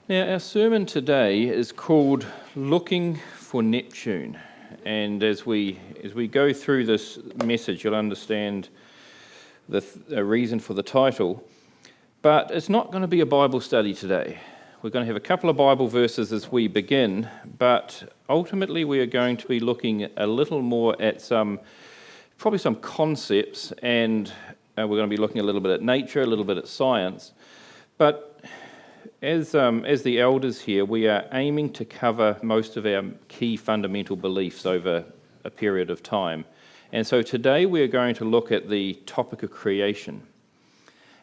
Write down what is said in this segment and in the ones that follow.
Now, our sermon today is called Looking for Neptune. And as we go through this message, you'll understand the reason for the title. But it's not going to be a Bible study today. We're going to have a couple of Bible verses as we begin, but ultimately we are going to be looking a little more at probably some concepts, and we're going to be looking a little bit at nature, a little bit at science. But as the elders here, we are aiming to cover most of our key fundamental beliefs over a period of time. And so today we are going to look at the topic of creation.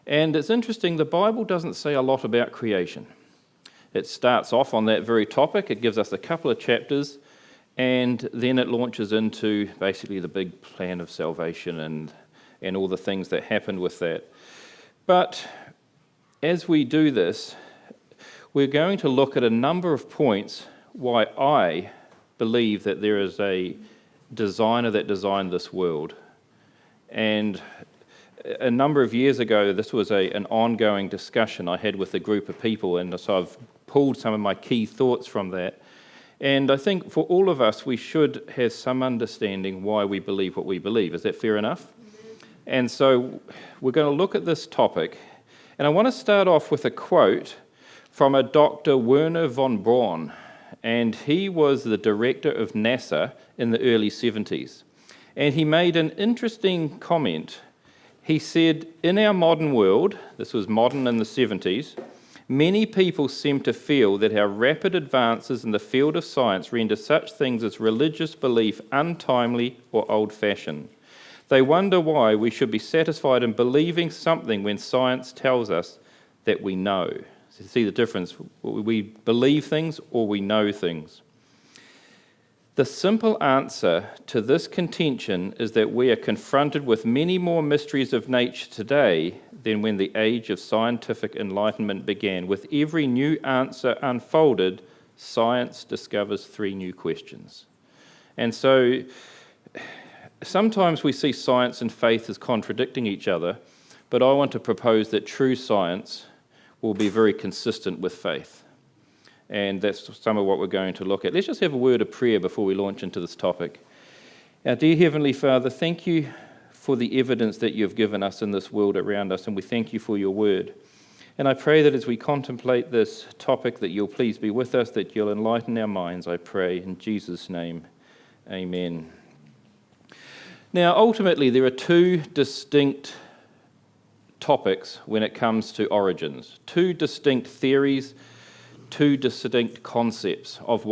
And it's interesting, the Bible doesn't say a lot about creation. It starts off on that very topic, it gives us a couple of chapters, and then it launches into basically the big plan of salvation and all the things that happened with that. But as we do this, we're going to look at a number of points why I believe that there is a designer that designed this world. And a number of years ago, this was an ongoing discussion I had with a group of people, and so I've pulled some of my key thoughts from that. And I think for all of us, we should have some understanding why we believe what we believe. Is that fair enough? And so we're going to look at this topic. And I want to start off with a quote from a Dr. Werner von Braun, and he was the director of NASA in the early 70s. And he made an interesting comment. He said, "In our modern world," this was modern in the 70s, "many people seem to feel that our rapid advances in the field of science render such things as religious belief untimely or old-fashioned. They wonder why we should be satisfied in believing something when science tells us that we know." So you see the difference. We believe things or we know things. The simple answer to this contention is that we are confronted with many more mysteries of nature today than when the age of scientific enlightenment began. With every new answer unfolded, science discovers 3 new questions. And so sometimes we see science and faith as contradicting each other, but I want to propose that true science will be very consistent with faith. And that's some of what we're going to look at. Let's just have a word of prayer before we launch into this topic. Our dear Heavenly Father, thank you for the evidence that you've given us in this world around us, and we thank you for your word. And I pray that as we contemplate this topic, that you'll please be with us, that you'll enlighten our minds, I pray. In Jesus' name, amen. Now, ultimately, there are 2 distinct topics when it comes to origins. 2 distinct theories, 2 distinct concepts of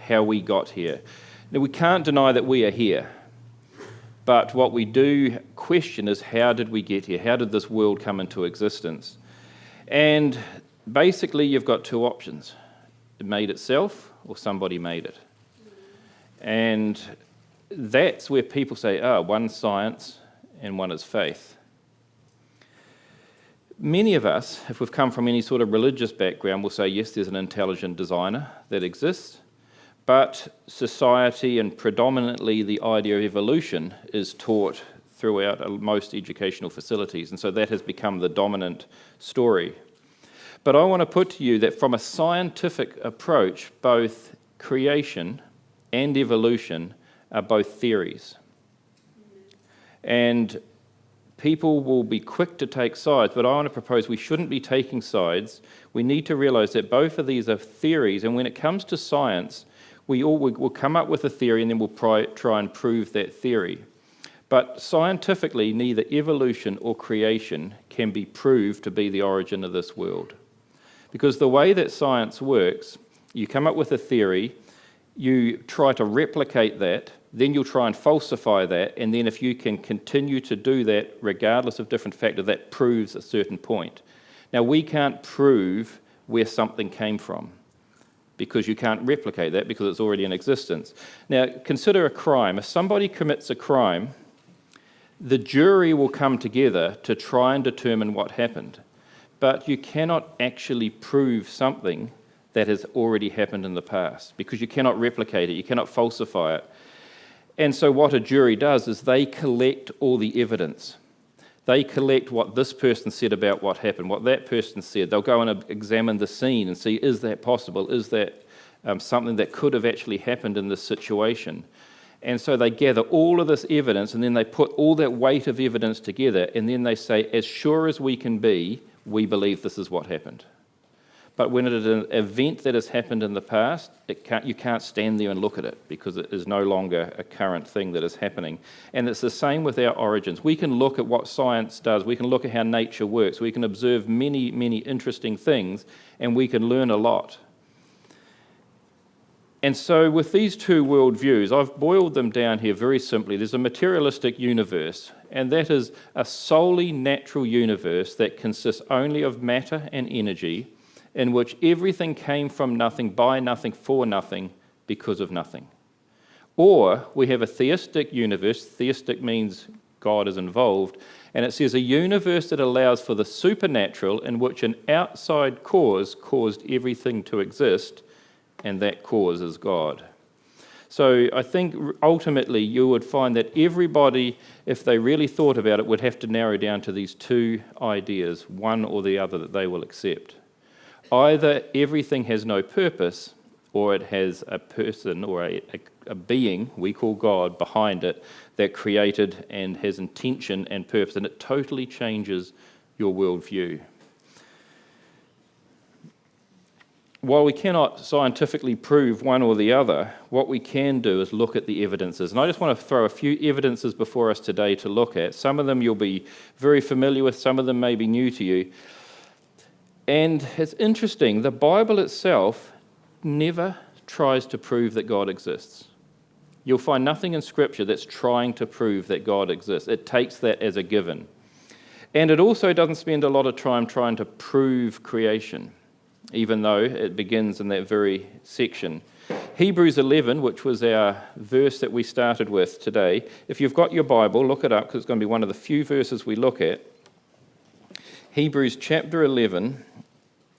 how we got here. Now, we can't deny that we are here, but what we do question is, how did we get here? How did this world come into existence? And basically, you've got 2 options. It made itself, or somebody made it. And that's where people say, one's science and one is faith. Many of us, if we've come from any sort of religious background, will say, yes, there's an intelligent designer that exists, but society and predominantly the idea of evolution is taught throughout most educational facilities, and so that has become the dominant story. But I want to put to you that from a scientific approach, both creation and evolution are both theories. And people will be quick to take sides, but I want to propose we shouldn't be taking sides. We need to realize that both of these are theories, and when it comes to science, we'll come up with a theory and then we'll try and prove that theory. But scientifically, neither evolution or creation can be proved to be the origin of this world. Because the way that science works, you come up with a theory, you try to replicate that, then you'll try and falsify that, and then if you can continue to do that regardless of different factors, that proves a certain point. Now, we can't prove where something came from because you can't replicate that because it's already in existence. Now, consider a crime. If somebody commits a crime, the jury will come together to try and determine what happened, but you cannot actually prove something that has already happened in the past because you cannot replicate it, you cannot falsify it. And so what a jury does is they collect all the evidence. They collect what this person said about what happened, what that person said. They'll go and examine the scene and see, is that possible? Is that something that could have actually happened in this situation? And so they gather all of this evidence, and then they put all that weight of evidence together, and then they say, as sure as we can be, we believe this is what happened. But when it is an event that has happened in the past, you can't stand there and look at it because it is no longer a current thing that is happening. And it's the same with our origins. We can look at what science does. We can look at how nature works. We can observe many, many interesting things, and we can learn a lot. And so with these two worldviews, I've boiled them down here very simply. There's a materialistic universe, and that is a solely natural universe that consists only of matter and energy, in which everything came from nothing, by nothing, for nothing, because of nothing. Or we have a theistic universe. Theistic means God is involved, and it says a universe that allows for the supernatural, in which an outside cause caused everything to exist, and that cause is God. So I think ultimately you would find that everybody, if they really thought about it, would have to narrow down to these two ideas, one or the other, that they will accept. Either everything has no purpose, or it has a person or a being, we call God, behind it that created and has intention and purpose, and it totally changes your worldview. While we cannot scientifically prove one or the other, what we can do is look at the evidences. And I just want to throw a few evidences before us today to look at. Some of them you'll be very familiar with, some of them may be new to you. And it's interesting, the Bible itself never tries to prove that God exists. You'll find nothing in Scripture that's trying to prove that God exists. It takes that as a given. And it also doesn't spend a lot of time trying to prove creation, even though it begins in that very section. Hebrews 11, which was our verse that we started with today, if you've got your Bible, look it up because it's going to be one of the few verses we look at. Hebrews chapter 11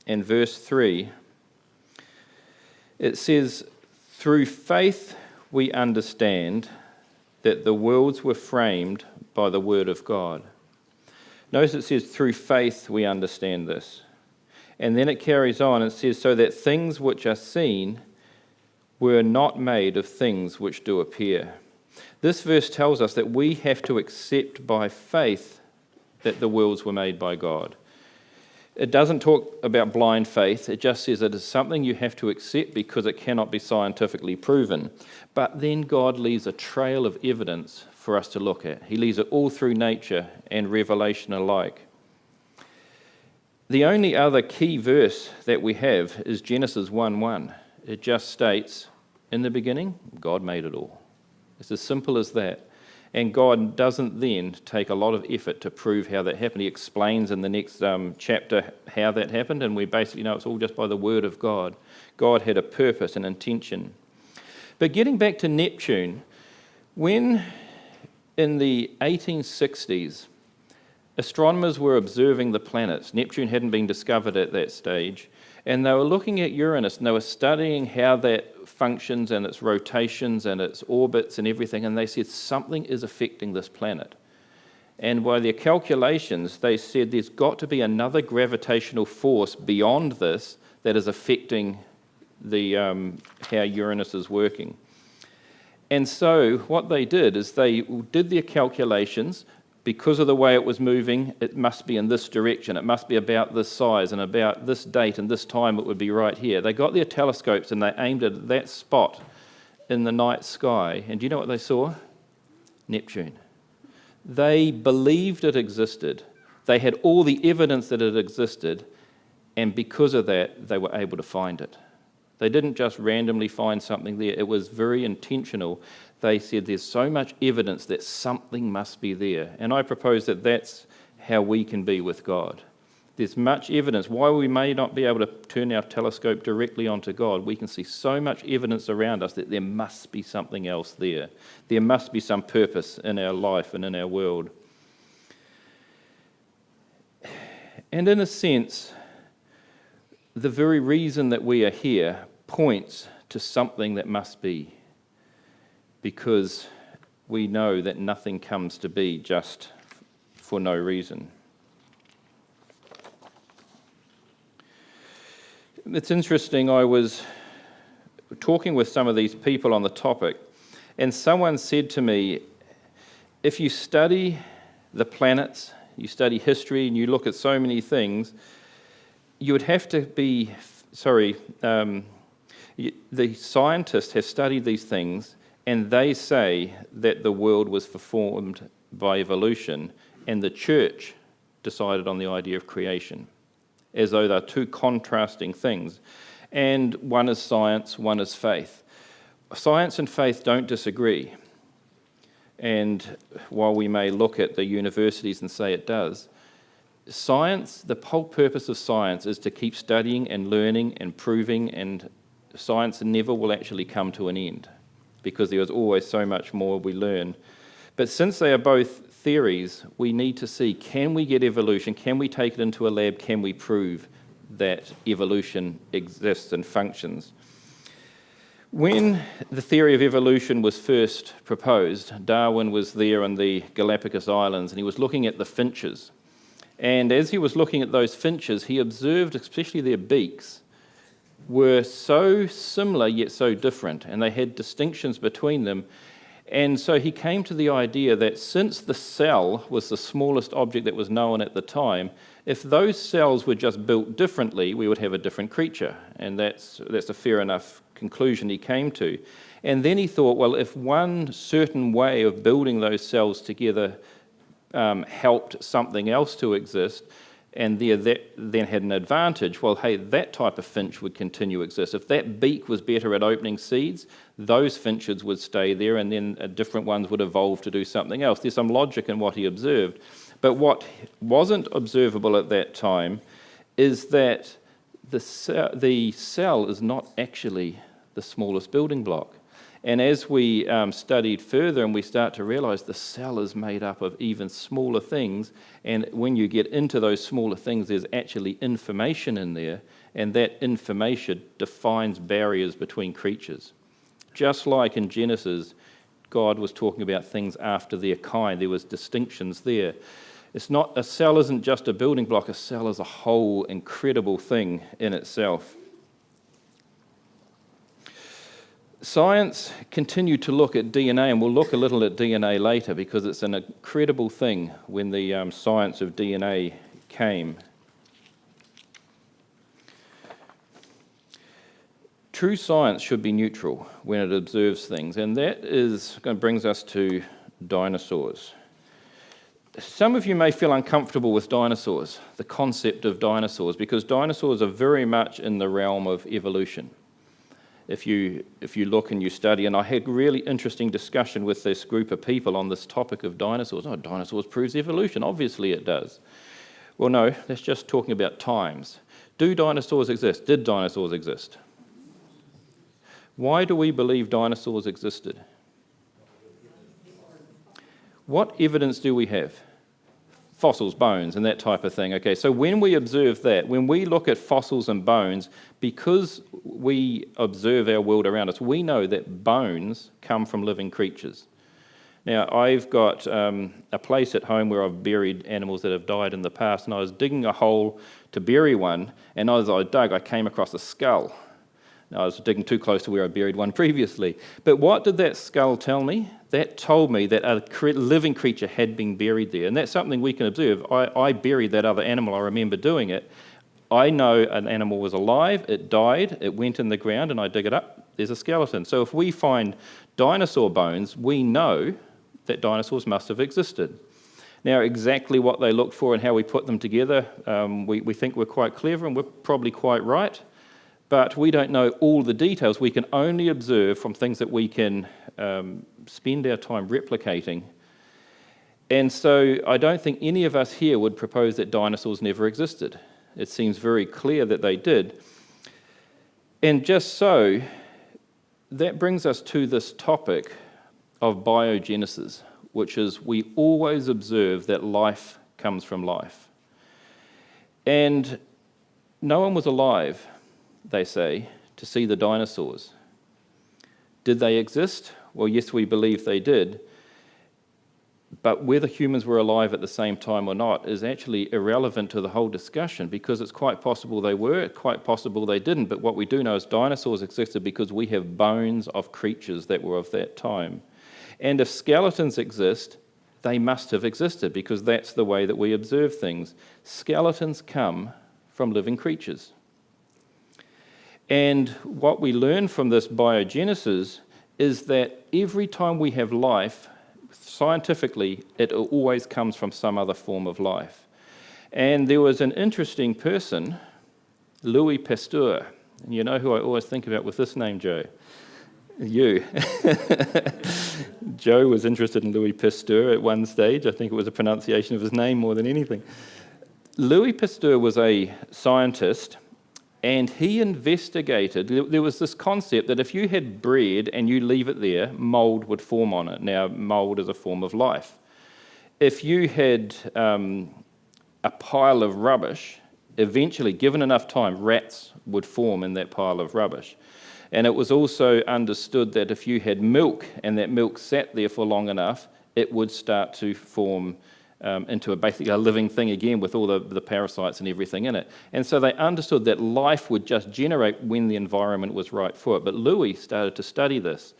and verse 3, it says, through faith we understand that the worlds were framed by the word of God. Notice it says, through faith we understand this. And then it carries on and says, so that things which are seen were not made of things which do appear. This verse tells us that we have to accept by faith that the worlds were made by God. It doesn't talk about blind faith. It just says it is something you have to accept because it cannot be scientifically proven. But then God leaves a trail of evidence for us to look at. He leaves it all through nature and revelation alike. The only other key verse that we have is Genesis 1:1. It just states, in the beginning, God made it all. It's as simple as that. And God doesn't then take a lot of effort to prove how that happened. He explains in the next chapter how that happened, and we basically know it's all just by the word of God. God had a purpose and intention. But getting back to Neptune, when in the 1860s, astronomers were observing the planets. Neptune hadn't been discovered at that stage, and they were looking at Uranus, and they were studying how that functions and its rotations and its orbits and everything, and they said something is affecting this planet. And by their calculations, they said there's got to be another gravitational force beyond this that is affecting the how Uranus is working. And so what they did is they did their calculations. Because of the way it was moving, it must be in this direction. It must be about this size and about this date and this time it would be right here. They got their telescopes and they aimed at that spot in the night sky. And do you know what they saw? Neptune. They believed it existed. They had all the evidence that it existed. And because of that, they were able to find it. They didn't just randomly find something there. It was very intentional. They said there's so much evidence that something must be there. And I propose that that's how we can be with God. There's much evidence. While we may not be able to turn our telescope directly onto God, we can see so much evidence around us that there must be something else there. There must be some purpose in our life and in our world. And in a sense, the very reason that we are here points to something that must be, because we know that nothing comes to be just for no reason. It's interesting, I was talking with some of these people on the topic, and someone said to me, if you study the planets, you study history, and you look at so many things, you would have to be, the scientists have studied these things, and they say that the world was formed by evolution, and the church decided on the idea of creation, as though they're two contrasting things. And one is science, one is faith. Science and faith don't disagree. And while we may look at the universities and say it does, science, the whole purpose of science is to keep studying and learning and proving, and science never will actually come to an end because there is always so much more we learn. But since they are both theories, we need to see, can we get evolution? Can we take it into a lab? Can we prove that evolution exists and functions? When the theory of evolution was first proposed, Darwin was there in the Galapagos Islands, and he was looking at the finches. And as he was looking at those finches, he observed, especially their beaks, were so similar yet so different, and they had distinctions between them. And so he came to the idea that since the cell was the smallest object that was known at the time, if those cells were just built differently, we would have a different creature. And that's a fair enough conclusion he came to. And then he thought, well, if one certain way of building those cells together helped something else to exist, and that then had an advantage, well, hey, that type of finch would continue to exist. If that beak was better at opening seeds, those finches would stay there, and then different ones would evolve to do something else. There's some logic in what he observed. But what wasn't observable at that time is that the cell is not actually the smallest building block. And as we studied further and we start to realize the cell is made up of even smaller things, and when you get into those smaller things, there's actually information in there, and that information defines barriers between creatures. Just like in Genesis, God was talking about things after their kind. There was distinctions there. A cell isn't just a building block. A cell is a whole incredible thing in itself. Science continued to look at DNA, and we'll look a little at DNA later because it's an incredible thing when the science of DNA came. True science should be neutral when it observes things, and that brings us to dinosaurs. Some of you may feel uncomfortable with dinosaurs, the concept of dinosaurs, because dinosaurs are very much in the realm of evolution. If you look and you study, and I had really interesting discussion with this group of people on this topic of dinosaurs. Oh, dinosaurs proves evolution. Obviously it does. Well, no, that's just talking about times. Do dinosaurs exist? Did dinosaurs exist? Why do we believe dinosaurs existed? What evidence do we have? Fossils, bones, and that type of thing. Okay, so when we observe that, when we look at fossils and bones, because we observe our world around us, we know that bones come from living creatures. Now, I've got a place at home where I've buried animals that have died in the past, and I was digging a hole to bury one, and as I dug, I came across a skull. Now, I was digging too close to where I buried one previously. But what did that skull tell me? That told me that a living creature had been buried there. And that's something we can observe. I buried that other animal. I remember doing it. I know an animal was alive. It died. It went in the ground, and I dig it up. There's a skeleton. So if we find dinosaur bones, we know that dinosaurs must have existed. Now, exactly what they looked for and how we put them together, we think we're quite clever, and we're probably quite right. But we don't know all the details. We can only observe from things that we can spend our time replicating. And so I don't think any of us here would propose that dinosaurs never existed. It seems very clear that they did. And just so, that brings us to this topic of biogenesis, which is we always observe that life comes from life. And no one was alive, they say, to see the But whether humans were alive at the same time or not is actually irrelevant to the whole discussion, because it's quite possible they were, quite possible they didn't. But what we do know is dinosaurs existed because we have bones of creatures that were of that time. And if skeletons exist, they must have existed, because that's the way that we observe things. Skeletons come from living creatures. And what we learn from this biogenesis is that every time we have life, scientifically, it always comes from some other form of life. And there was an interesting person, Louis Pasteur. And you know who I always think about with this name, Joe? You. Joe was interested in Louis Pasteur at one stage. I think it was a pronunciation of his name more than anything. Louis Pasteur was a scientist, and he investigated. There was this concept that if you had bread and you leave it there, mold would form on it. Now, mold is a form of life. If you had a pile of rubbish, eventually, given enough time, rats would form in that pile of rubbish. And it was also understood that if you had milk and that milk sat there for long enough, it would start to form into basically a living thing again with all the parasites and everything in it. And so they understood that life would just generate when the environment was right for it. But Louis started to study this.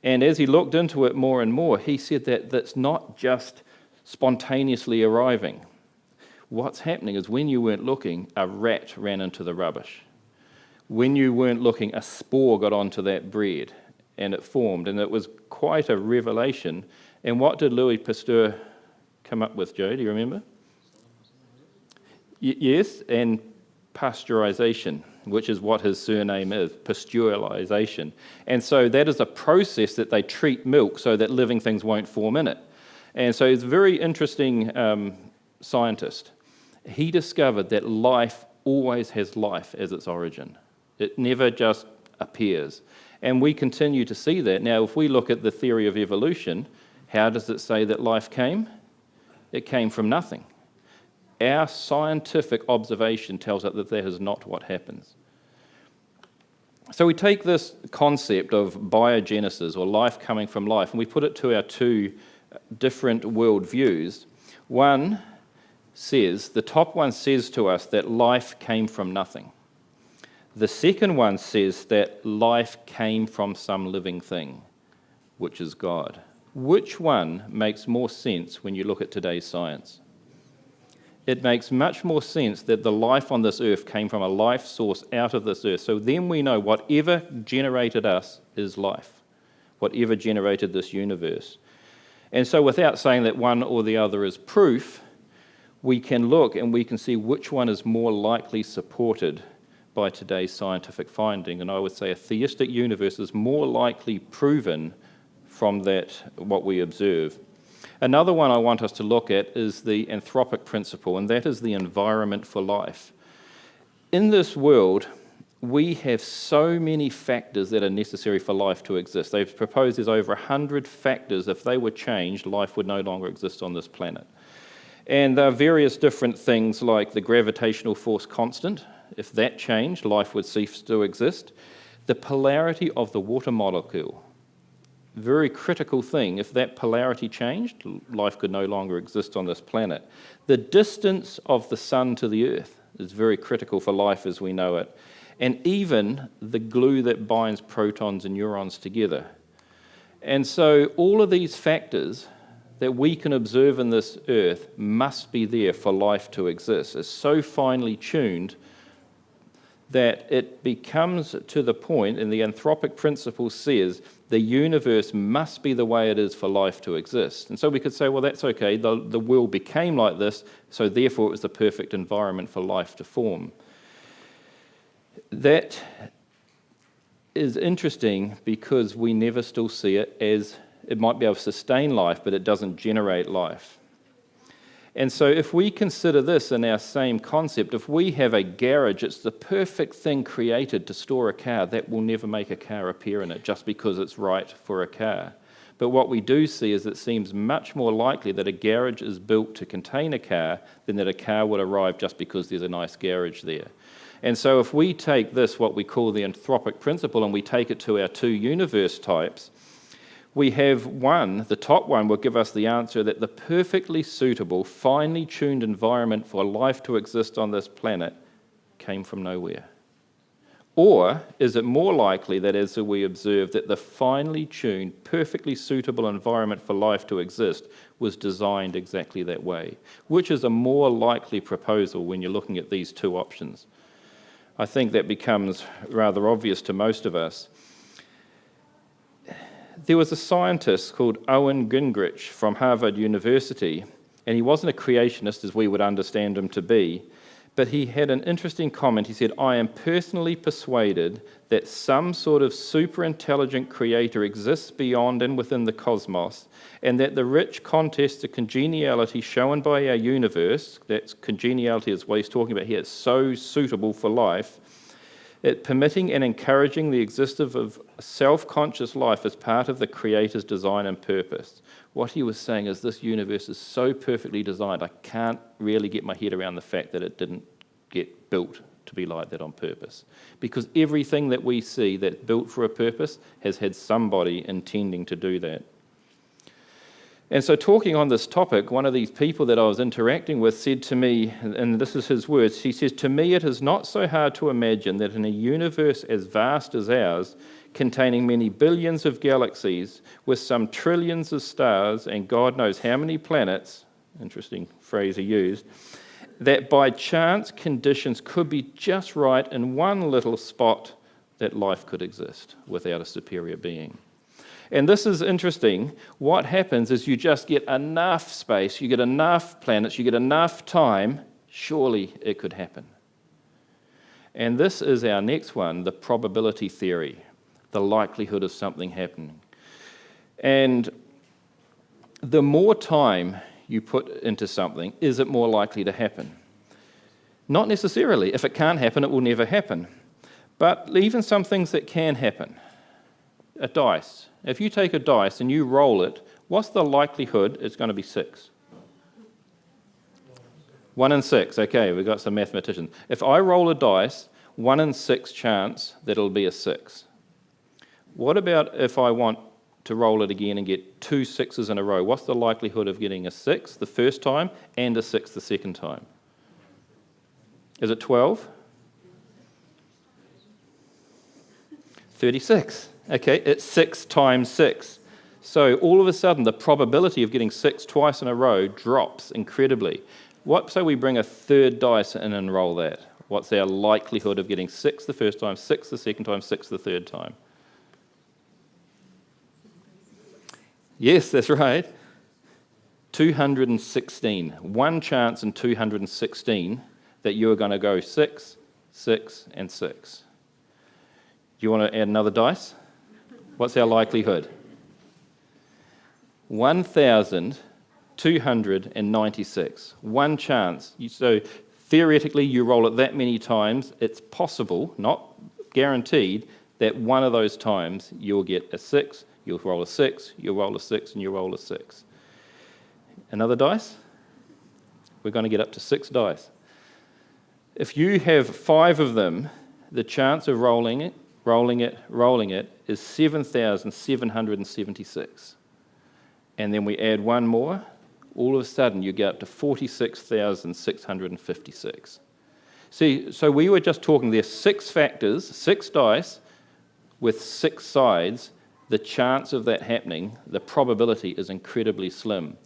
And as he looked into it more and more, he said that that's not just spontaneously arriving. What's happening is when you weren't looking, a rat ran into the rubbish. When you weren't looking, a spore got onto that bread and it formed. And it was quite a revelation. And what did Louis Pasteur come up with, Joe? Do you remember? Yes, and pasteurization, which is what his surname is, pasteurization. And so that is a process that they treat milk so that living things won't form in it. And so he's a very interesting scientist. He discovered that life always has life as its origin. It never just appears. And we continue to see that. Now, if we look at the theory of evolution, how does it say that life came? It came from nothing. Our scientific observation tells us that that is not what happens. So we take this concept of biogenesis, or life coming from life, and we put it to our two different worldviews. One says, the top one says to us that life came from nothing. The second one says that life came from some living thing, which is God. Which one makes more sense when you look at today's science? It makes much more sense that the life on this earth came from a life source out of this earth. So then we know whatever generated us is life, whatever generated this universe. And so without saying that one or the other is proof, we can look and we can see which one is more likely supported by today's scientific finding. And I would say a theistic universe is more likely proven from that, what we observe. Another one I want us to look at is the anthropic principle, and that is the environment for life. In this world, we have so many factors that are necessary for life to exist. They've proposed there's over 100 factors. If they were changed, life would no longer exist on this planet. And there are various different things like the gravitational force constant. If that changed, life would cease to exist. The polarity of the water molecule. Very critical thing. If that polarity changed, life could no longer exist on this planet. The distance of the sun to the earth is very critical for life as we know it. And even the glue that binds protons and neurons together. And so all of these factors that we can observe in this earth must be there for life to exist. It's so finely tuned that it becomes to the point, and the anthropic principle says, the universe must be the way it is for life to exist. And so we could say, well, that's okay, the world became like this, so therefore it was the perfect environment for life to form. That is interesting because we never still see it as, it might be able to sustain life, but it doesn't generate life. And so if we consider this in our same concept, if we have a garage, it's the perfect thing created to store a car. That will never make a car appear in it just because it's right for a car. But what we do see is it seems much more likely that a garage is built to contain a car than that a car would arrive just because there's a nice garage there. And so if we take this, what we call the anthropic principle, and we take it to our two universe types, we have one, the top one will give us the answer that the perfectly suitable, finely tuned environment for life to exist on this planet came from nowhere? Or is it more likely that as we observe that the finely tuned, perfectly suitable environment for life to exist was designed exactly that way? Which is a more likely proposal when you're looking at these two options? I think that becomes rather obvious to most of us. There was a scientist called Owen Gingerich from Harvard University, and he wasn't a creationist as we would understand him to be, but he had an interesting comment. He said, "I am personally persuaded that some sort of super-intelligent creator exists beyond and within the cosmos, and that the rich contest of congeniality shown by our universe," that's congeniality is what he's talking about here, it's so suitable for life, it permitting and encouraging the existence of self-conscious life as part of the Creator's design and purpose. What he was saying is this universe is so perfectly designed, I can't really get my head around the fact that it didn't get built to be like that on purpose. Because everything that we see that's built for a purpose has had somebody intending to do that. And so talking on this topic, one of these people that I was interacting with said to me, and this is his words, he says, "To me it is not so hard to imagine that in a universe as vast as ours, containing many billions of galaxies, with some trillions of stars and God knows how many planets," interesting phrase he used, "that by chance conditions could be just right in one little spot that life could exist without a superior being." And this is interesting. What happens is you just get enough space, you get enough planets, you get enough time, surely it could happen. And this is our next one, the probability theory, the likelihood of something happening. And the more time you put into something, is it more likely to happen? Not necessarily. If it can't happen, it will never happen. But even some things that can happen. A dice. If you take a dice and you roll it, what's the likelihood it's going to be 6? 1 in 6. Okay, we've got some mathematicians. If I roll a dice, 1 in 6 chance that it'll be a 6. What about if I want to roll it again and get 2 6s in a row? What's the likelihood of getting a 6 the first time and a 6 the second time? Is it 12? 36. Okay, it's 6 times 6. So all of a sudden, the probability of getting 6 twice in a row drops incredibly. What say we bring a third dice in and roll that? What's our likelihood of getting 6 the first time, 6 the second time, 6 the third time? Yes, that's right. 216. One chance in 216 that you are going to go 6, 6, and 6. Do you want to add another dice? What's our likelihood? 1,296. One chance. So theoretically, you roll it that many times, it's possible, not guaranteed, that one of those times you'll get a 6, you'll roll a 6, you'll roll a 6, and you'll roll a 6. Another dice? We're going to get up to 6 dice. If you have 5 of them, the chance of rolling it is 7,776. And then we add one more, all of a sudden you get up to 46,656. See, so we were just talking, there's 6 factors, 6 dice with 6 sides. The chance of that happening, the probability is incredibly slim.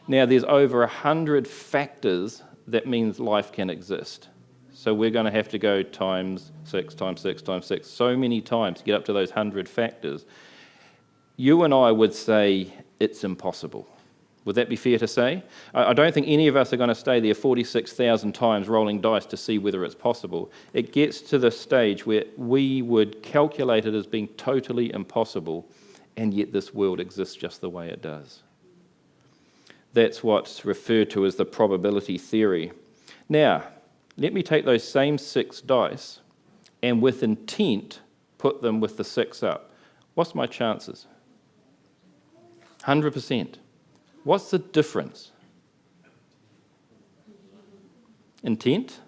Now there's over 100 factors that means life can exist. So we're going to have to go times 6, times 6, times 6, so many times to get up to those 100 factors. You and I would say it's impossible. Would that be fair to say? I don't think any of us are going to stay there 46,000 times rolling dice to see whether it's possible. It gets to the stage where we would calculate it as being totally impossible, and yet this world exists just the way it does. That's what's referred to as the probability theory. Now, let me take those same 6 dice and with intent put them with the 6 up. What's my chances? 100%. What's the difference? Intent,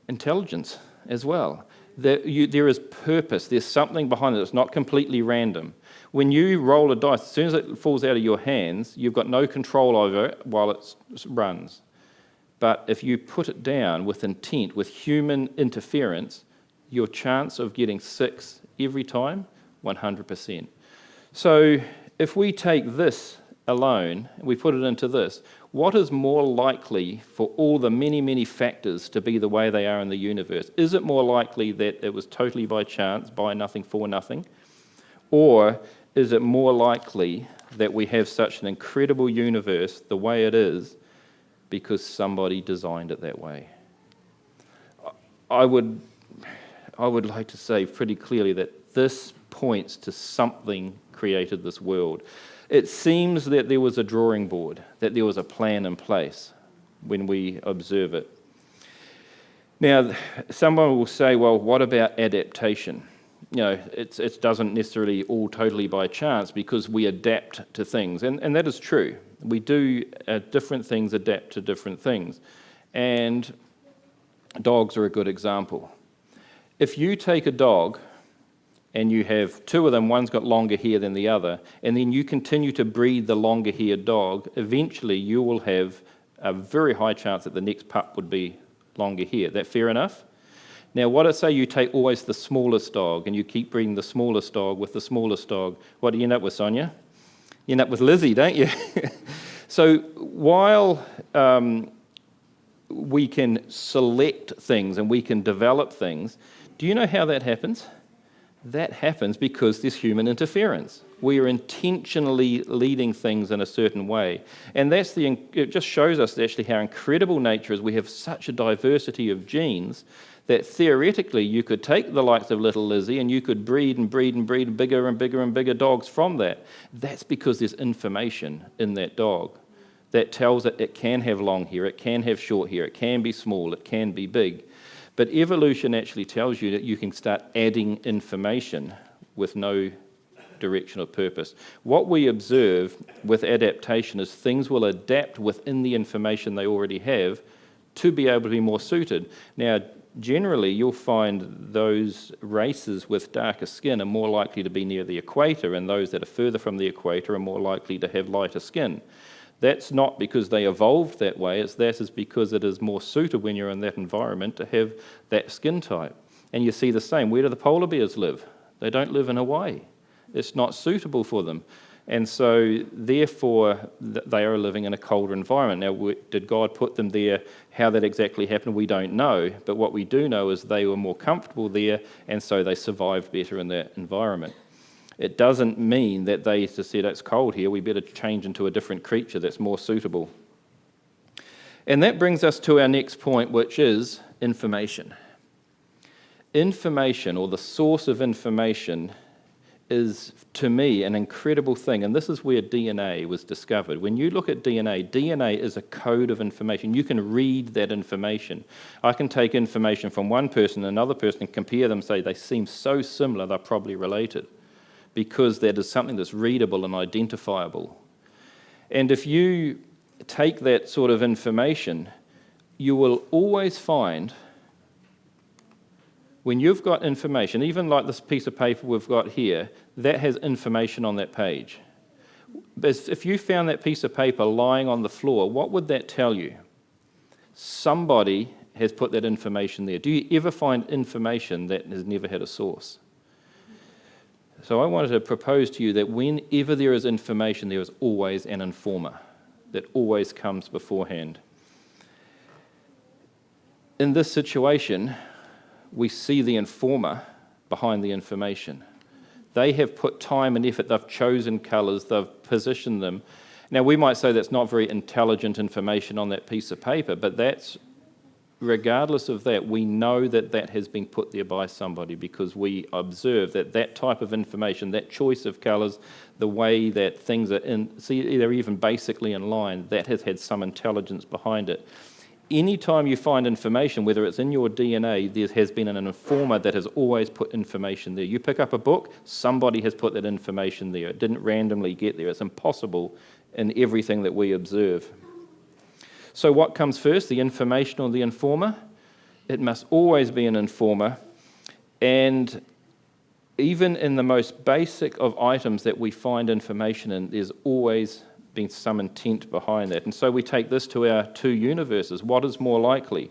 intelligence as well. There is purpose. There's something behind it. It's not completely random. When you roll a dice, as soon as it falls out of your hands, you've got no control over it while it runs. But if you put it down with intent, with human interference, your chance of getting 6 every time, 100%. So if we take this alone, and we put it into this, what is more likely for all the many, many factors to be the way they are in the universe? Is it more likely that it was totally by chance, by nothing, for nothing? Or is it more likely that we have such an incredible universe the way it is because somebody designed it that way? I would like to say pretty clearly that this points to something created this world. It seems that there was a drawing board, that there was a plan in place when we observe it. Now, someone will say, well, what about adaptation? It doesn't necessarily all totally by chance because we adapt to things, and that is true. We do different things adapt to different things, and dogs are a good example. If you take a dog and you have 2 of them, one's got longer hair than the other, and then you continue to breed the longer-haired dog, eventually you will have a very high chance that the next pup would be longer hair. That fair enough? Now, what I say, you take always the smallest dog, and you keep breeding the smallest dog with the smallest dog. What do you end up with, Sonia? You end up with Lizzie, don't you? So while we can select things and we can develop things, do you know how that happens? That happens because there's human interference. We are intentionally leading things in a certain way. And it just shows us actually how incredible nature is. We have such a diversity of genes that theoretically you could take the likes of little Lizzie and you could breed and breed and breed bigger and bigger and bigger dogs from that. That's because there's information in that dog that tells it can have long hair, it can have short hair, it can be small, it can be big. But evolution actually tells you that you can start adding information with no direction or purpose. What we observe with adaptation is things will adapt within the information they already have to be able to be more suited. Now, generally, you'll find those races with darker skin are more likely to be near the equator, and those that are further from the equator are more likely to have lighter skin. That's not because they evolved that way, it's because it is more suited when you're in that environment to have that skin type. And you see the same. Where do the polar bears live? They don't live in Hawaii. It's not suitable for them. And so, therefore, they are living in a colder environment. Now, did God put them there? How that exactly happened, we don't know. But what we do know is they were more comfortable there, and so they survived better in that environment. It doesn't mean that they just said, it's cold here, we better change into a different creature that's more suitable. And that brings us to our next point, which is information. Information, or the source of information, is, to me, an incredible thing. And this is where DNA was discovered. When you look at DNA is a code of information. You can read that information. I can take information from one person and another person and compare them, say they seem so similar, they're probably related, because that is something that's readable and identifiable. And if you take that sort of information, you will always find, when you've got information, even like this piece of paper we've got here, that has information on that page. But if you found that piece of paper lying on the floor, what would that tell you? Somebody has put that information there. Do you ever find information that has never had a source? So I wanted to propose to you that whenever there is information, there is always an informer that always comes beforehand. In this situation, we see the informer behind the information. They have put time and effort, they've chosen colours, they've positioned them. Now, we might say that's not very intelligent information on that piece of paper, but regardless of that, we know that that has been put there by somebody because we observe that that type of information, that choice of colours, the way that things are they're even basically in line, that has had some intelligence behind it. Anytime you find information, whether it's in your DNA, there has been an informer that has always put information there. You pick up a book, somebody has put that information there. It didn't randomly get there. It's impossible in everything that we observe. So what comes first, the information or the informer? It must always be an informer. And even in the most basic of items that we find information in, there's always been some intent behind that. And so we take this to our two universes. What is more likely?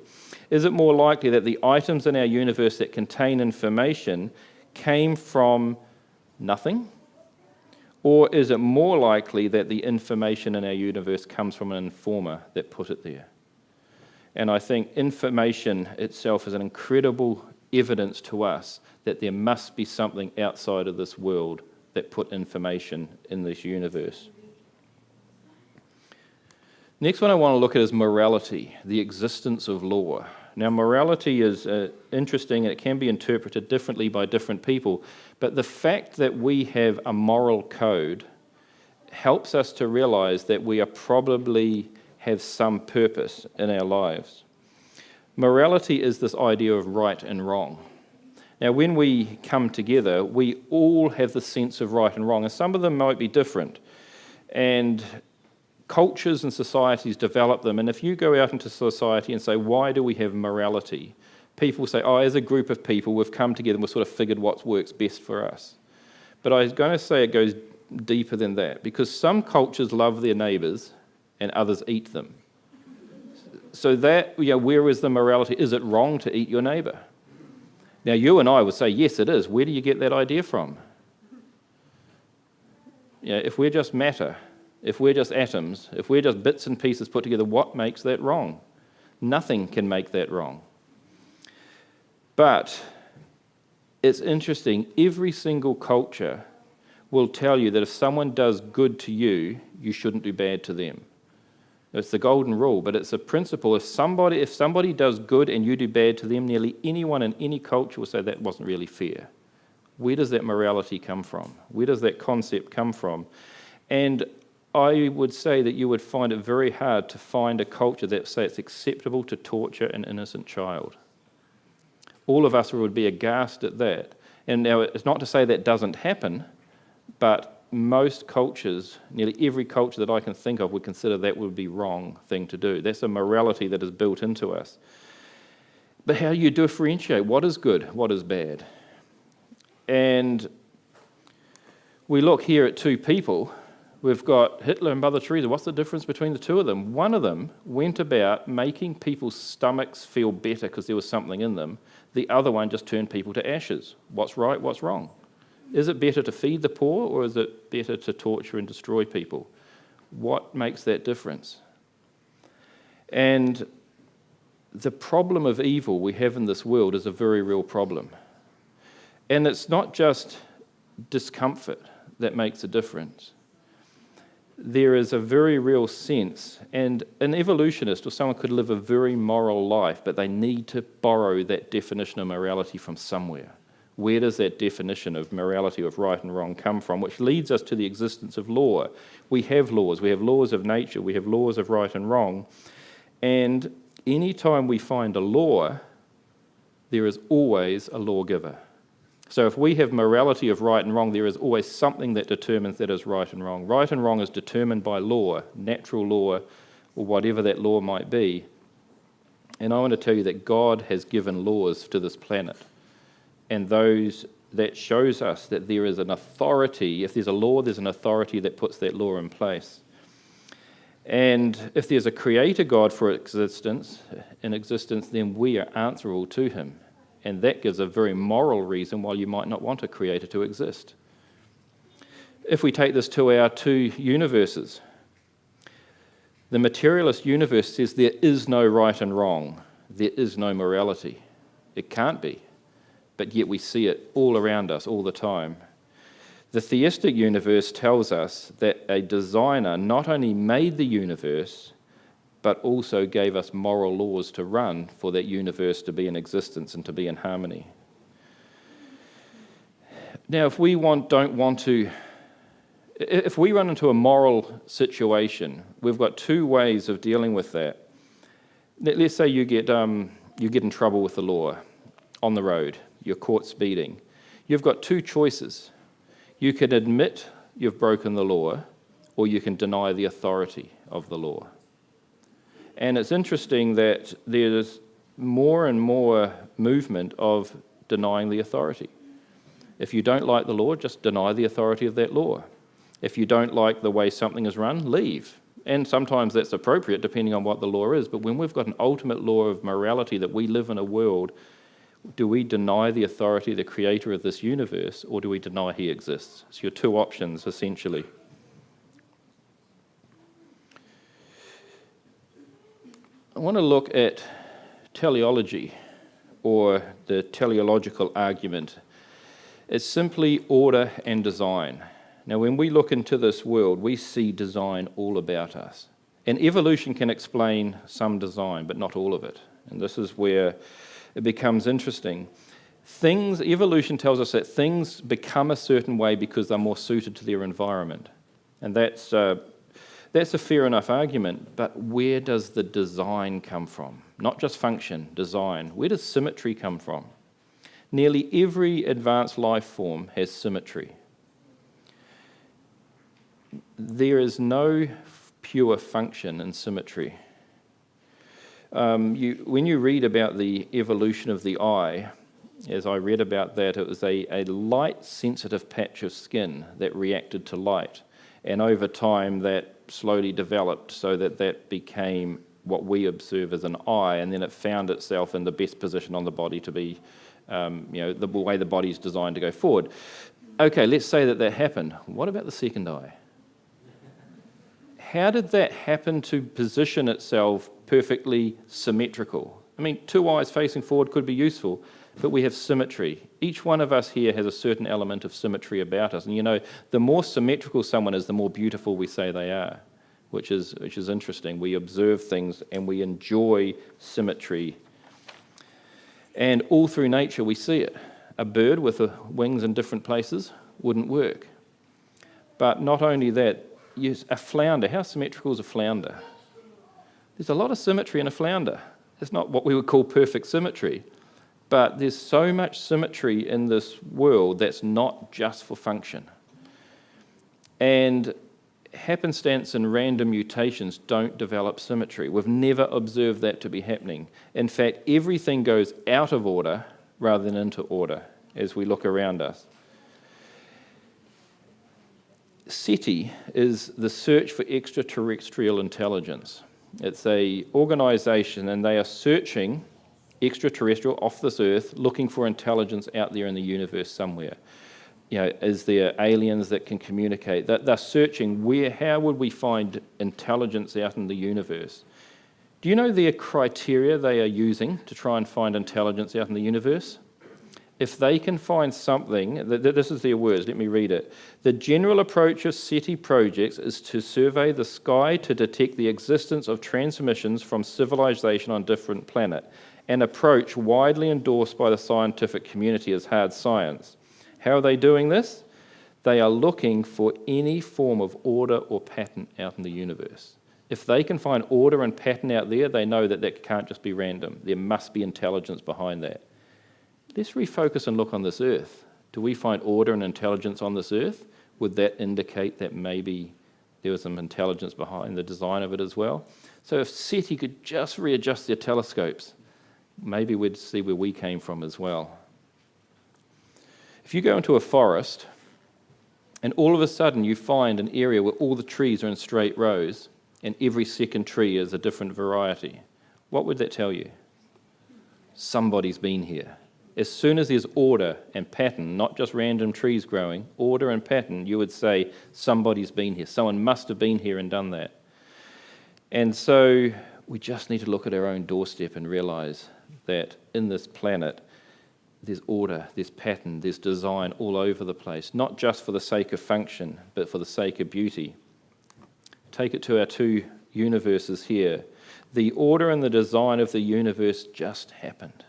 Is it more likely that the items in our universe that contain information came from nothing? Or is it more likely that the information in our universe comes from an informer that put it there? And I think information itself is an incredible evidence to us that there must be something outside of this world that put information in this universe. Next one I want to look at is morality, the existence of law. Now, morality is interesting and it can be interpreted differently by different people, but the fact that we have a moral code helps us to realize that we are probably have some purpose in our lives. Morality is this idea of right and wrong. Now, when we come together, we all have the sense of right and wrong, and some of them might be different. And cultures and societies develop them, and if you go out into society and say, why do we have morality? People say, as a group of people, we've come together and we've sort of figured what works best for us. But I was going to say it goes deeper than that, because some cultures love their neighbours and others eat them. So that, where is the morality? Is it wrong to eat your neighbour? Now, you and I would say, yes, it is. Where do you get that idea from? If we're just matter, if we're just atoms, if we're just bits and pieces put together, what makes that wrong? Nothing can make that wrong. But it's interesting, every single culture will tell you that if someone does good to you, you shouldn't do bad to them. It's the golden rule, but it's a principle. If somebody does good and you do bad to them, nearly anyone in any culture will say that wasn't really fair. Where does that morality come from? Where does that concept come from? And I would say that you would find it very hard to find a culture that say it's acceptable to torture an innocent child. All of us would be aghast at that. And now it's not to say that doesn't happen, but most cultures, nearly every culture that I can think of, would consider that would be wrong thing to do. That's a morality that is built into us. But how do you differentiate what is good, what is bad? And we look here at two people. We've got Hitler and Mother Teresa. What's the difference between the two of them? One of them went about making people's stomachs feel better because there was something in them. The other one just turned people to ashes. What's right, what's wrong? Is it better to feed the poor, or is it better to torture and destroy people? What makes that difference? And the problem of evil we have in this world is a very real problem. And it's not just discomfort that makes a difference. There is a very real sense, and an evolutionist or someone could live a very moral life, but they need to borrow that definition of morality from somewhere. Where does that definition of morality, of right and wrong, come from? Which leads us to the existence of law. We have laws of nature, we have laws of right and wrong, and any time we find a law, there is always a lawgiver. So if we have morality of right and wrong, there is always something that determines that is right and wrong. Right and wrong is determined by law, natural law, or whatever that law might be. And I want to tell you that God has given laws to this planet. And that shows us that there is an authority. If there's a law, there's an authority that puts that law in place. And if there's a creator God in existence, then we are answerable to him. And that gives a very moral reason why you might not want a creator to exist. If we take this to our two universes, the materialist universe says there is no right and wrong. There is no morality. It can't be. But yet we see it all around us all the time. The theistic universe tells us that a designer not only made the universe, but also gave us moral laws to run for that universe to be in existence and to be in harmony. Now, if we run into a moral situation, we've got two ways of dealing with that. Let's say you get in trouble with the law on the road. You're caught speeding. You've got two choices. You can admit you've broken the law, or you can deny the authority of the law. And it's interesting that there's more and more movement of denying the authority. If you don't like the law, just deny the authority of that law. If you don't like the way something is run, leave. And sometimes that's appropriate depending on what the law is, but when we've got an ultimate law of morality that we live in a world, do we deny the authority of the creator of this universe, or do we deny he exists? It's your two options, essentially. I want to look at teleology, or the teleological argument. It's simply order and design. Now, when we look into this world, we see design all about us. And evolution can explain some design, but not all of it. And this is where it becomes interesting. Evolution tells us that things become a certain way because they're more suited to their environment. And that's a fair enough argument, but where does the design come from? Not just function, design. Where does symmetry come from? Nearly every advanced life form has symmetry. There is no pure function in symmetry. When you read about the evolution of the eye, as I read about that, it was a light-sensitive patch of skin that reacted to light. And over time, that slowly developed so that became what we observe as an eye, and then it found itself in the best position on the body to be, the way the body's designed to go forward. Okay, let's say that happened. What about the second eye? How did that happen to position itself perfectly symmetrical? I mean, two eyes facing forward could be useful, but we have symmetry. Each one of us here has a certain element of symmetry about us. And the more symmetrical someone is, the more beautiful we say they are, which is interesting. We observe things and we enjoy symmetry. And all through nature we see it. A bird with wings in different places wouldn't work. But not only that, a flounder, how symmetrical is a flounder? There's a lot of symmetry in a flounder. It's not what we would call perfect symmetry, but there's so much symmetry in this world that's not just for function. And happenstance and random mutations don't develop symmetry. We've never observed that to be happening. In fact, everything goes out of order rather than into order as we look around us. SETI is the Search for Extraterrestrial Intelligence. It's an organisation, and they are searching extraterrestrial off this earth, looking for intelligence out there in the universe somewhere. Is there aliens that can communicate? They're searching how would we find intelligence out in the universe? Do you know their criteria they are using to try and find intelligence out in the universe? If they can find something, this is their words, let me read it. The general approach of SETI projects is to survey the sky to detect the existence of transmissions from civilization on different planet, an approach widely endorsed by the scientific community as hard science. How are they doing this? They are looking for any form of order or pattern out in the universe. If they can find order and pattern out there, they know that can't just be random. There must be intelligence behind that. Let's refocus and look on this earth. Do we find order and intelligence on this earth? Would that indicate that maybe there was some intelligence behind the design of it as well? So if SETI could just readjust their telescopes, maybe we'd see where we came from as well. If you go into a forest and all of a sudden you find an area where all the trees are in straight rows and every second tree is a different variety, what would that tell you? Somebody's been here. As soon as there's order and pattern, not just random trees growing, order and pattern, you would say somebody's been here. Someone must have been here and done that. And so we just need to look at our own doorstep and realise that in this planet, there's order, there's pattern, there's design all over the place, not just for the sake of function, but for the sake of beauty. Take it to our two universes here. The order and the design of the universe just happened.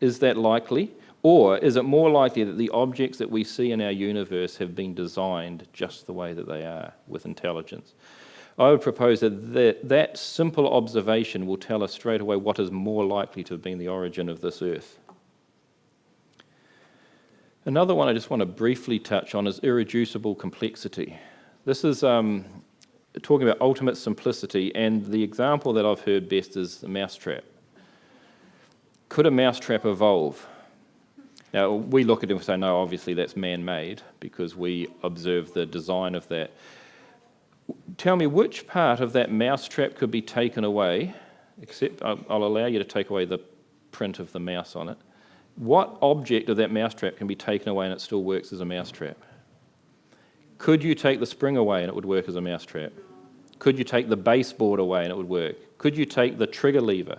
Is that likely? Or is it more likely that the objects that we see in our universe have been designed just the way that they are, with intelligence? I would propose that simple observation will tell us straight away what is more likely to have been the origin of this earth. Another one I just want to briefly touch on is irreducible complexity. This is talking about ultimate simplicity, and the example that I've heard best is the mousetrap. Could a mousetrap evolve? Now, we look at it and say, no, obviously that's man-made because we observe the design of that. Tell me which part of that mousetrap could be taken away, except I'll allow you to take away the print of the mouse on it. What object of that mousetrap can be taken away and it still works as a mousetrap? Could you take the spring away and it would work as a mousetrap? Could you take the baseboard away and it would work? Could you take the trigger lever?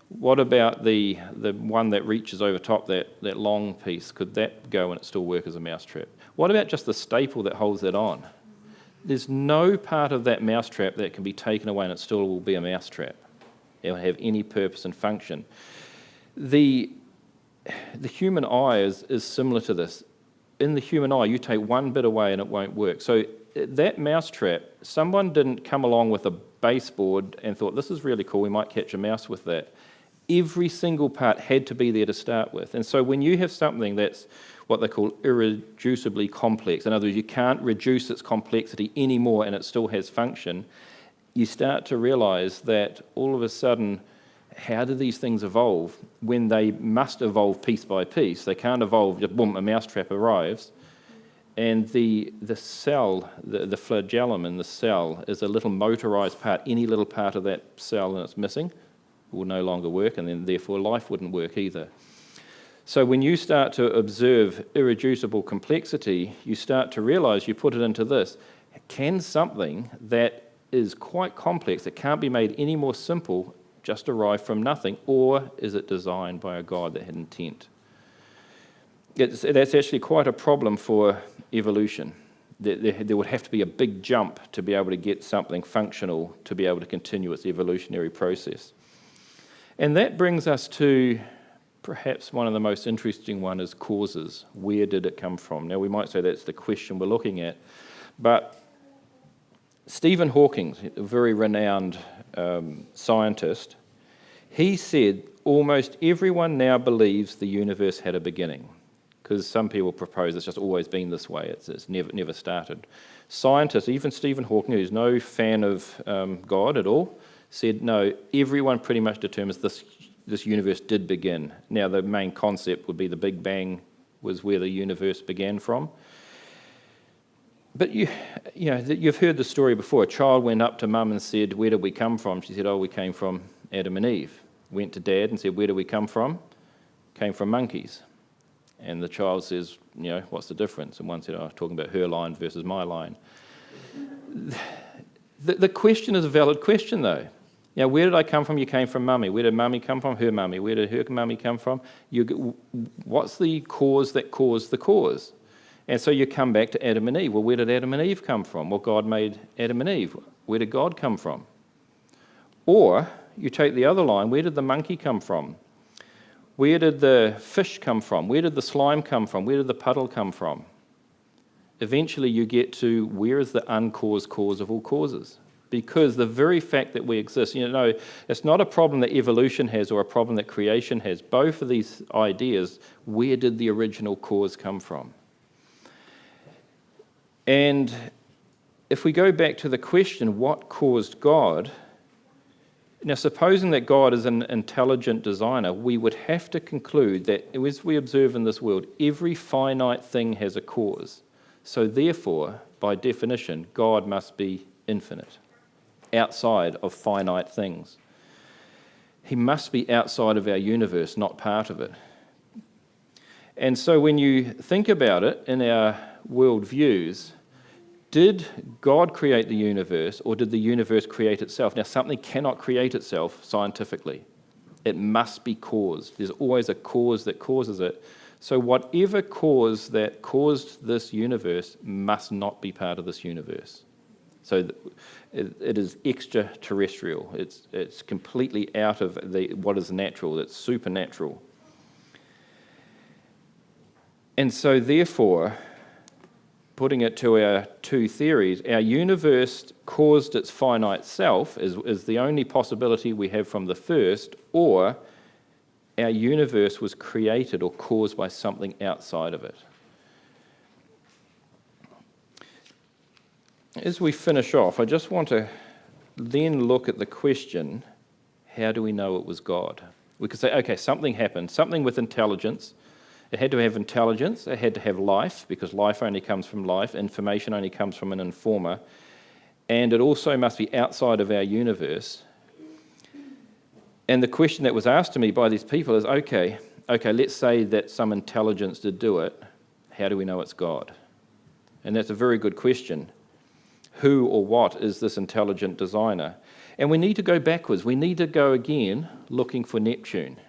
What about the one that reaches over top, that long piece? Could that go and it still work as a mousetrap? What about just the staple that holds it on? There's no part of that mousetrap that can be taken away and it still will be a mousetrap. It will have any purpose and function. The human eye is similar to this. In the human eye, you take one bit away and it won't work. So that mousetrap, someone didn't come along with a baseboard and thought, this is really cool, we might catch a mouse with that. Every single part had to be there to start with. And so when you have something that's what they call irreducibly complex, in other words, you can't reduce its complexity anymore and it still has function, you start to realize that all of a sudden, how do these things evolve when they must evolve piece by piece? They can't evolve, just boom, a mousetrap arrives. And the cell, the flagellum in the cell is a little motorized part. Any little part of that cell and it's missing will no longer work, and then therefore life wouldn't work either. So when you start to observe irreducible complexity, you start to realize, you put it into this, can something that is quite complex, that can't be made any more simple, just arrive from nothing, or is it designed by a God that had intent? That's actually quite a problem for evolution. There would have to be a big jump to be able to get something functional to be able to continue its evolutionary process. And that brings us to perhaps one of the most interesting one is causes. Where did it come from? Now we might say that's the question we're looking at, but Stephen Hawking, a very renowned scientist, he said almost everyone now believes the universe had a beginning, because some people propose it's just always been this way, it's never started. Scientists, even Stephen Hawking, who's no fan of God at all, said no, everyone pretty much determines this universe did begin. Now the main concept would be the Big Bang was where the universe began from. But you've heard the story before. A child went up to mum and said, where did we come from? She said, oh, we came from Adam and Eve. Went to dad and said, where did we come from? Came from monkeys. And the child says, what's the difference? And one said, oh, talking about her line versus my line. The question is a valid question, though. Now, where did I come from? You came from mummy. Where did mummy come from? Her mummy. Where did her mummy come from? What's the cause that caused the cause? And so you come back to Adam and Eve. Well, where did Adam and Eve come from? Well, God made Adam and Eve. Where did God come from? Or you take the other line, where did the monkey come from? Where did the fish come from? Where did the slime come from? Where did the puddle come from? Eventually you get to where is the uncaused cause of all causes? Because the very fact that we exist, it's not a problem that evolution has or a problem that creation has. Both of these ideas, where did the original cause come from? And if we go back to the question, what caused God? Now, supposing that God is an intelligent designer, we would have to conclude that as we observe in this world, every finite thing has a cause. So therefore, by definition, God must be infinite, outside of finite things. He must be outside of our universe, not part of it. And so when you think about it in our worldviews, did God create the universe or did the universe create itself? Now, something cannot create itself scientifically. It must be caused. There's always a cause that causes it. So whatever cause that caused this universe must not be part of this universe. So it is extraterrestrial. It's completely out of what is natural. It's supernatural. And so therefore, putting it to our two theories, our universe caused its finite self is the only possibility we have from the first, or our universe was created or caused by something outside of it. As we finish off, I just want to then look at the question, how do we know it was God? We could say, okay, something happened, something with intelligence, It had to have intelligence, it had to have life, because life only comes from life, information only comes from an informer, and it also must be outside of our universe. And the question that was asked to me by these people is, okay, let's say that some intelligence did do it, how do we know it's God? And that's a very good question. Who or what is this intelligent designer? And we need to go backwards. We need to go again looking for Neptune.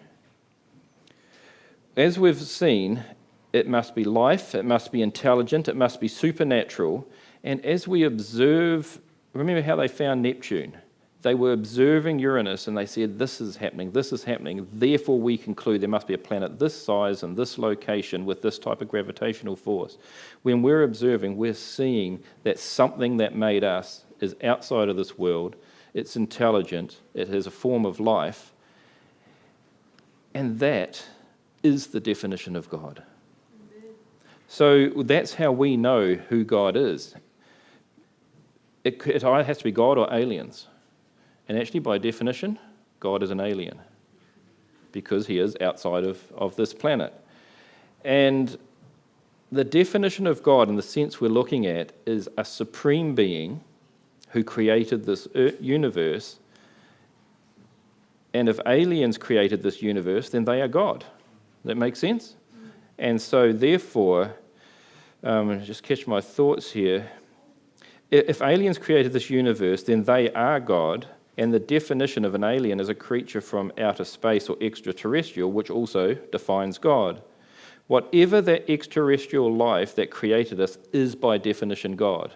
As we've seen, it must be life, it must be intelligent, it must be supernatural. And as we observe, remember how they found Neptune? They were observing Uranus and they said, this is happening, therefore we conclude there must be a planet this size and this location with this type of gravitational force. When we're observing, we're seeing that something that made us is outside of this world, it's intelligent, it has a form of life, and that is the definition of God. So that's how we know who God is. It either has to be God or aliens. And actually, by definition, God is an alien because he is outside of this planet. And the definition of God, in the sense we're looking at, is a supreme being who created this universe. And if aliens created this universe, then they are God. That makes sense? And so, therefore, just catch my thoughts here. If aliens created this universe, then they are God, and the definition of an alien is a creature from outer space or extraterrestrial, which also defines God. Whatever that extraterrestrial life that created us is by definition God.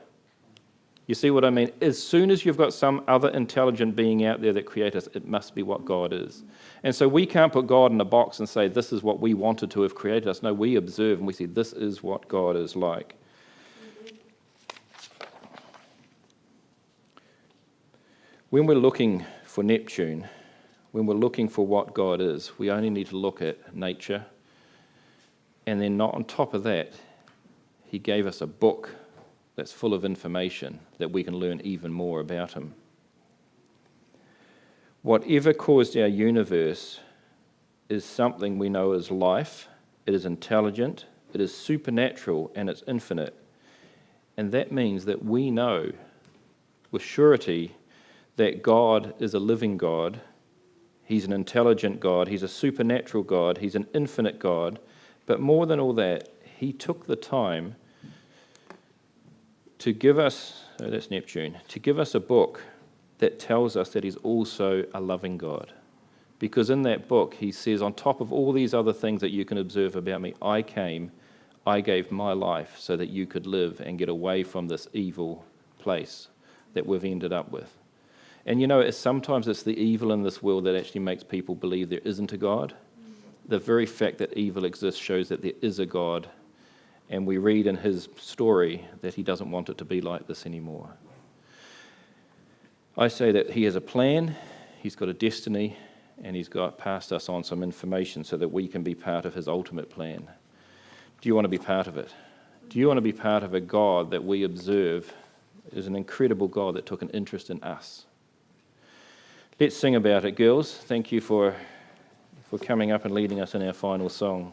You see what I mean? As soon as you've got some other intelligent being out there that created us, it must be what God is. And so we can't put God in a box and say, this is what we wanted to have created us. No, we observe and we say, this is what God is like. When we're looking for Neptune, when we're looking for what God is, we only need to look at nature. And then not on top of that, he gave us a book that's full of information that we can learn even more about him. Whatever caused our universe is something we know as life, it is intelligent, it is supernatural, and it's infinite. And that means that we know with surety that God is a living God, he's an intelligent God, he's a supernatural God, he's an infinite God, but more than all that, he took the time to give us, that's Neptune, to give us a book that tells us that he's also a loving God. Because in that book, he says, on top of all these other things that you can observe about me, I gave my life so that you could live and get away from this evil place that we've ended up with. And you know, sometimes it's the evil in this world that actually makes people believe there isn't a God. The very fact that evil exists shows that there is a God. And we read in his story that he doesn't want it to be like this anymore. I say that he has a plan, he's got a destiny, and he's got passed us on some information so that we can be part of his ultimate plan. Do you want to be part of it? Do you want to be part of a God that we observe is an incredible God that took an interest in us? Let's sing about it, girls. Thank you for coming up and leading us in our final song.